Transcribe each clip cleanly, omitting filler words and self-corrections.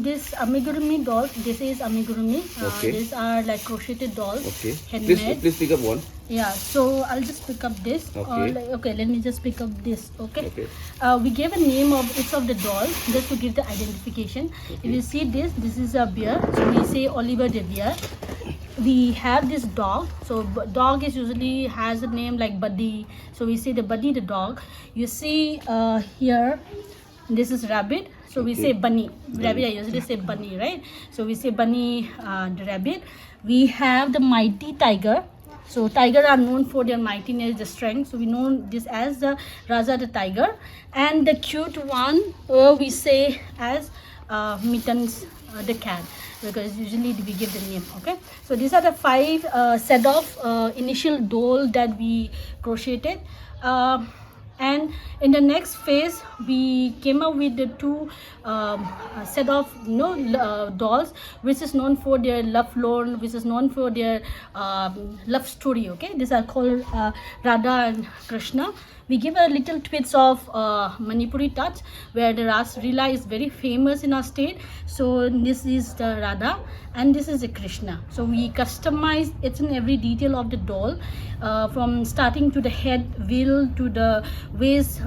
this amigurumi dolls. This is amigurumi. Okay. These are like crocheted dolls. Okay. Handmade. Please pick up one. Yeah, so I'll just pick up this. Okay. Okay, let me just pick up this. Okay. Okay. We gave a name of each of the dolls just to give the identification. If you see this is a bear. So we say Oliver the bear. We have this dog. So dog is usually has a name like Buddy. So we say the Buddy the dog. You see here, this is rabbit. So we say bunny. Rabbit, I usually say bunny, right? So we say bunny, the rabbit. We have the mighty tiger. So tiger are known for their mightiness, the strength. So we know this as the Raja the tiger. And the cute one we say as Mittens the cat, because usually we give the name. Okay, so these are the 5 set of initial doll that we crocheted. And in the next phase we came up with the 2 set of dolls which is known for their love lore, which is known for their love story. Okay, these are called Radha and Krishna. We give a little twist of Manipuri touch, where the Ras Leela is very famous in our state. So this is the Radha and this is the Krishna. So we customize each and every detail of the doll, from starting to the head wheel to the waist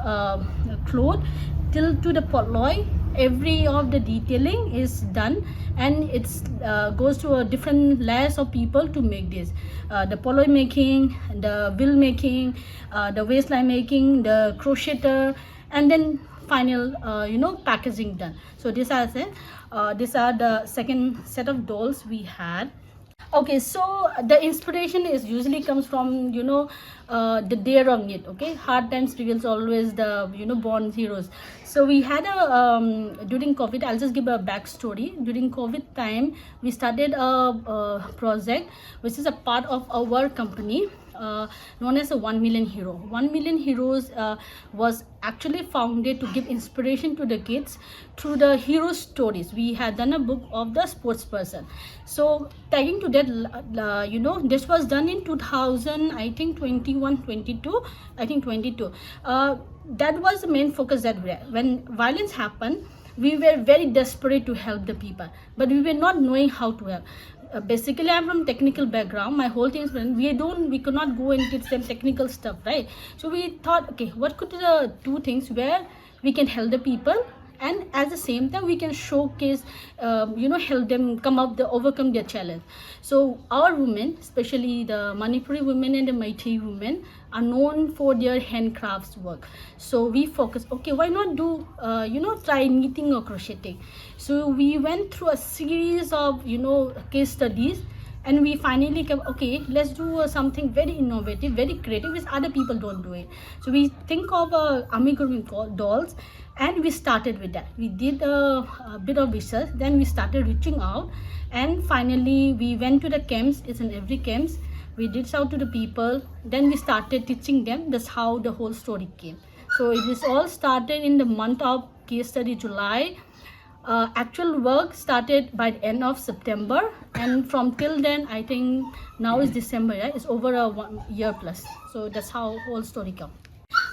cloth till to the polloi. Every of the detailing is done, and it's goes to a different layers of people to make this. The polloi making, the wheel making, the waistline making, the crocheter, and then final packaging done. So these are the second set of dolls we had. Okay, so the inspiration is usually comes from the dare on it. Okay, hard times reveals always the born heroes. So we had a during COVID, I'll just give a backstory. During COVID time we started a project which is a part of our company, known as a 1 million hero. 1 million heroes was actually founded to give inspiration to the kids through the hero stories. We had done a book of the sports person. So tagging to that, this was done in 2000, I think 21, 22, I think 22. That was the main focus that when violence happened, we were very desperate to help the people, but we were not knowing how to help. Basically I'm from technical background. My whole thing is we could not go and teach them technical stuff, right? So we thought, okay, what could be the 2 things where we can help the people, and at the same time we can showcase, help them overcome their challenge. So our women, especially the Manipuri women and the Meitei women, are known for their handcrafts work. So we focus, okay, why not do try knitting or crocheting. So we went through a series of case studies, and we finally came, okay, let's do something very innovative, very creative, which other people don't do it. So we think of amigurumi dolls, and we started with that. We did a bit of research, then we started reaching out, and finally we went to the camps. It's in every camps. We reached out to the people, then we started teaching them. That's how the whole story came. So it is all started in the month of case study July. Actual work started by the end of September, and from till then, I think now is December, yeah? It's over a 1 year plus. So that's how whole story comes.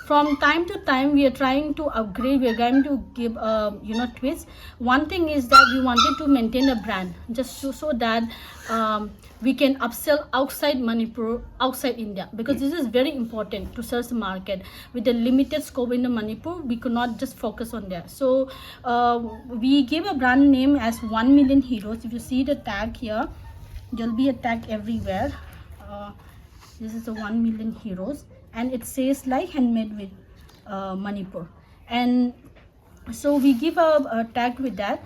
From time to time we are trying to upgrade, we are going to give twist. One thing is that we wanted to maintain a brand, just so that we can upsell outside Manipur, outside India, because this is very important to search the market. With the limited scope in the Manipur, we could not just focus on there. So we gave a brand name as 1 million heroes. If you see the tag here, there'll be a tag everywhere. This is the 1 million heroes, and it says like handmade with Manipur. And so we give a tag with that.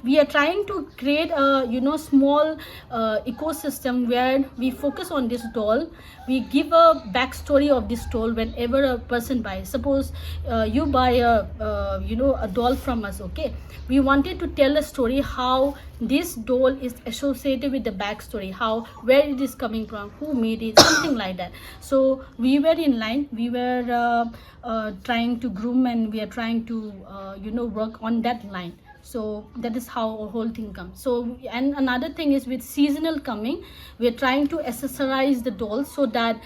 We are trying to create a small ecosystem where we focus on this doll. We give a backstory of this doll whenever a person buys. Suppose you buy a doll from us, okay, we wanted to tell a story how this doll is associated with the backstory, where it is coming from, who made it, something like that. So we were in line, we were trying to groom, and we are trying to work on that line. So that is how our whole thing comes. So, and another thing is, with seasonal coming, we are trying to accessorize the dolls so that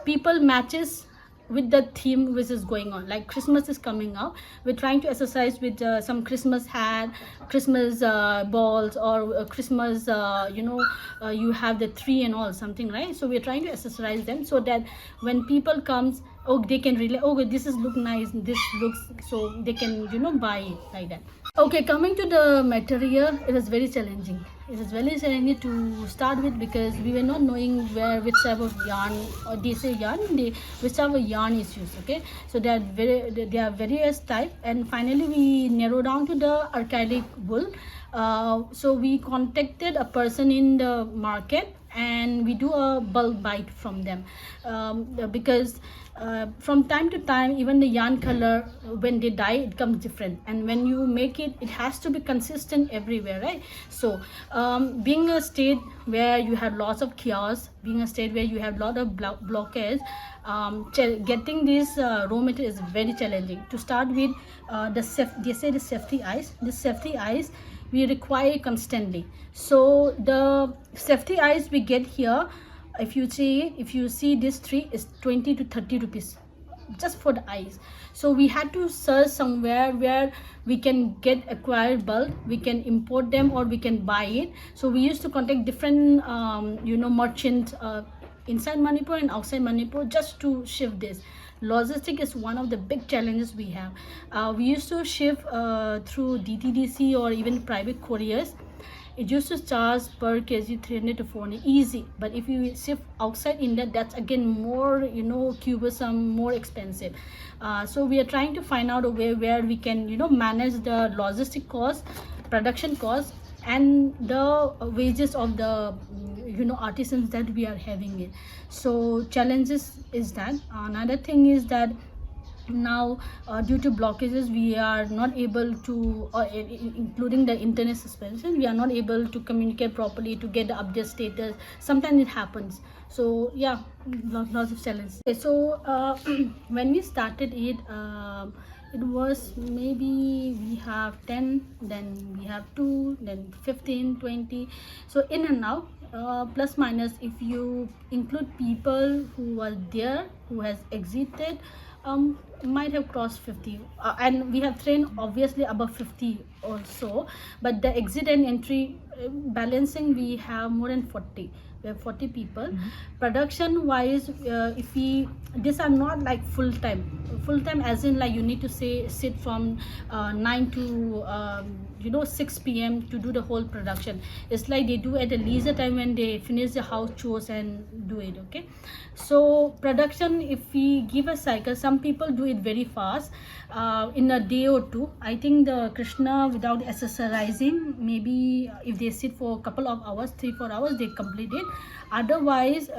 people matches with the theme which is going on. Like Christmas is coming up, we're trying to exercise with some Christmas hat, Christmas balls, or Christmas you have the tree and all something, right? So we're trying to exercise them so that when people comes, oh, they can relate, oh, this is look nice, this looks, so they can buy it like that. Okay, coming to the material, it is very challenging. It is very challenging to start with because we were not knowing which type of yarn, or they say yarn, which type of yarn is used. Okay, so there are various type, and finally we narrow down to the acrylic wool. So we contacted a person in the market and we do a bulk buy from them, because from time to time, even the yarn color, when they dye, it comes different, and when you make it, it has to be consistent everywhere, right? So being a state where you have lots of chaos, being a state where you have lot of blockades, getting this raw material is very challenging. To start with, they say the safety eyes. The safety eyes we require constantly. So the safety eyes we get here, if you see this tree is 20 to 30 rupees just for the eyes. So we had to search somewhere where we can get acquired bulk, we can import them, or we can buy it. So we used to contact different merchants inside Manipur and outside Manipur just to ship this. Logistic is one of the big challenges we have. We used to ship through DTDC or even private couriers. It used to charge per kg 300 to 400 easy, but if you ship outside India, that's again more cumbersome, more expensive. So we are trying to find out a way where we can manage the logistic cost, production cost, and the wages of the artisans that we are having it. So challenges is that. Another thing is that now due to blockages, we are not able to, including the internet suspension, we are not able to communicate properly to get the update status. Sometimes it happens. So yeah, lots of challenges. Okay, so when we started it, it was maybe we have 10, then we have 2, then 15, 20. So in and out, plus minus, if you include people who were there, who has exited, might have crossed 50, and we have trained obviously above 50 also, but the exit and entry balancing, we have more than 40. We have 40 people. Production wise, if we, these are not like full time as in like you need to sit from 9 to 6 p.m. to do the whole production. It's like they do at a leisure time when they finish the house chores and do it. Okay, so production, if we give a cycle, some people do it very fast, in a day or two. I think the Krishna, without accessorizing, maybe if they sit for a couple of hours, 3-4 hours, they complete it. Otherwise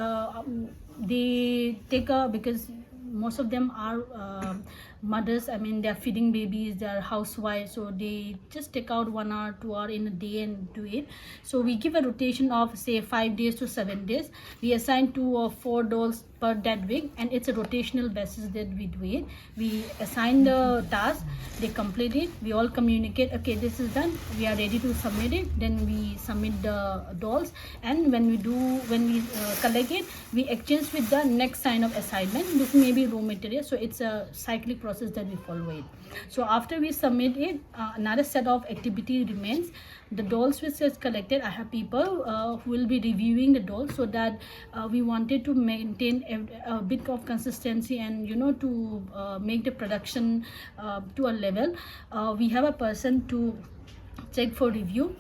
they take because most of them are mothers, I mean they're feeding babies, they're housewives, so they just take out 1 hour 2 hour in a day and do it. So we give a rotation of say 5 days to 7 days. We assign 2 or 4 dolls per that week, and it's a rotational basis that we do it. We assign the task, they complete it, we all communicate, okay, this is done, we are ready to submit it. Then we submit the dolls, and when we collect it, we exchange with the next sign of assignment. This may be raw material, so it's a cyclic process that we follow it. So after we submit it, another set of activity remains. The dolls which is collected, I have people who will be reviewing the dolls, so that we wanted to maintain a bit of consistency and to make the production to a level. We have a person to check for review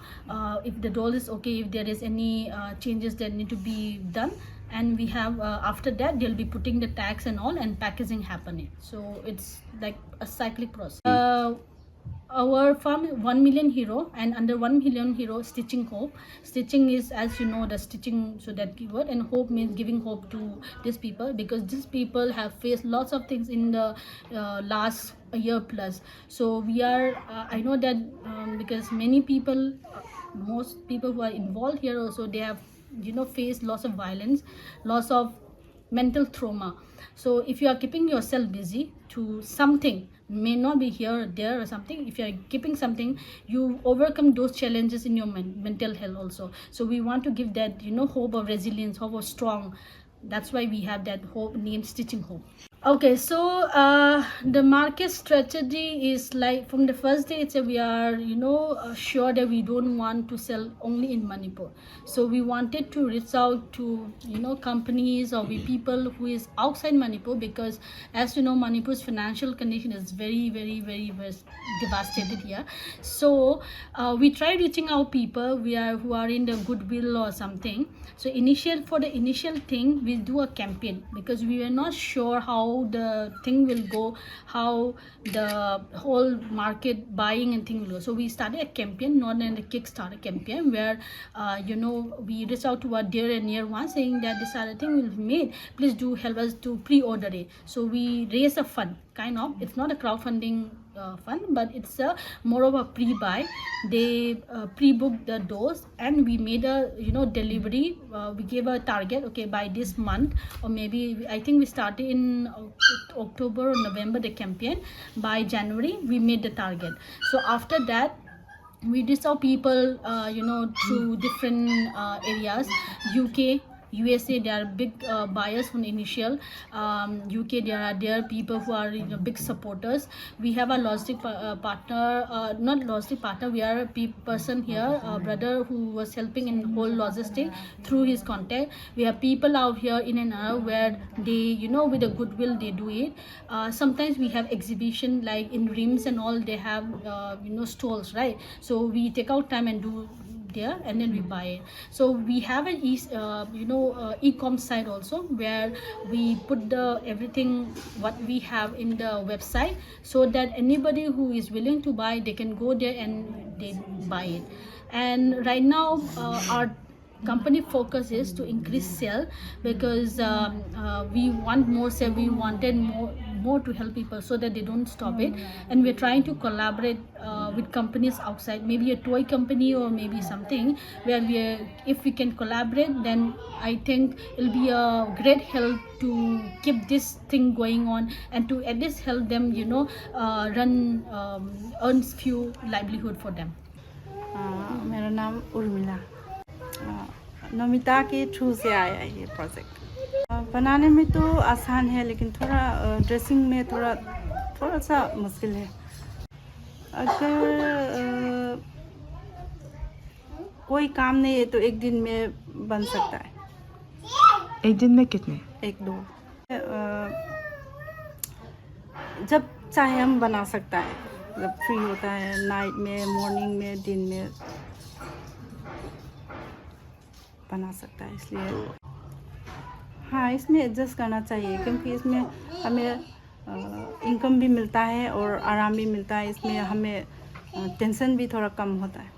if the doll is okay, if there is any changes that need to be done, and we have after that they'll be putting the tags and all, and packaging happening. So it's like a cyclic process. Our farm 1 million hero, and under 1 million hero, stitching hope. Stitching is, as you know, the stitching, so that keyword, and hope means giving hope to these people, because these people have faced lots of things in the last year plus. So we are I know that because many people, most people who are involved here also, they have faced lots of violence, lots of mental trauma. So if you are keeping yourself busy to something, may not be here or there or something, if you are keeping something, you overcome those challenges in your mental health also. So we want to give that hope of resilience, hope of strong. That's why we have that hope named Stitching Hope. Okay, so the market strategy is like from the first day it's we are sure that we don't want to sell only in Manipur. So we wanted to reach out to companies or we people who is outside Manipur, because as you know Manipur's financial condition is very very very, very devastated here. So we try reaching out people who are in the goodwill or something. So for the initial thing we do a campaign, because we were not sure how the thing will go, how the whole market buying and thing will go. So we started a campaign, not in the Kickstarter campaign, where we reached out to our dear and near ones saying that this other thing will be made, please do help us to pre-order it. So we raise a fund, kind of, it's not a crowdfunding fund, but it's a more of a pre-buy. They pre-booked the dose and we made a delivery. We gave a target, okay, by this month, or maybe I think we started in October or November the campaign. By January we made the target. So after that we reach out people through different areas. UK, USA, they are big buyers from the initial. UK, there are people who are big supporters. We have a logistic partner, not logistic partner, we are a person here, a brother who was helping in whole logistic through his contact. We have people out here in and out where they with a goodwill they do it. Sometimes we have exhibition like in rims and all, they have stalls, right? So we take out time and do there and then we buy it. So we have an e-com site also, where we put the everything what we have in the website, so that anybody who is willing to buy, they can go there and they buy it. And right now our company focus is to increase sale, because we want more sale, we wanted more to help people so that they don't stop it. And we're trying to collaborate with companies outside, maybe a toy company or maybe something, where if we can collaborate, then I think it'll be a great help to keep this thing going on, and to at least help them earn few livelihood for them. मेरा नाम उर्मिला, नमिता के through से आया है ये project. बनाने में तो आसान है, लेकिन थोड़ा ड्रेसिंग में थोड़ा सा मुश्किल है। अगर कोई काम नहीं है तो एक दिन में बन सकता है। एक दिन में कितने? एक दो, जब चाहे हम बना सकता है, जब फ्री होता है, नाइट में, मॉर्निंग में, दिन में बना सकता है। इसलिए हाँ, इसमें एडजस्ट करना चाहिए, क्योंकि इसमें हमें इनकम भी मिलता है और आराम भी मिलता है। इसमें हमें टेंशन भी थोड़ा कम होता है।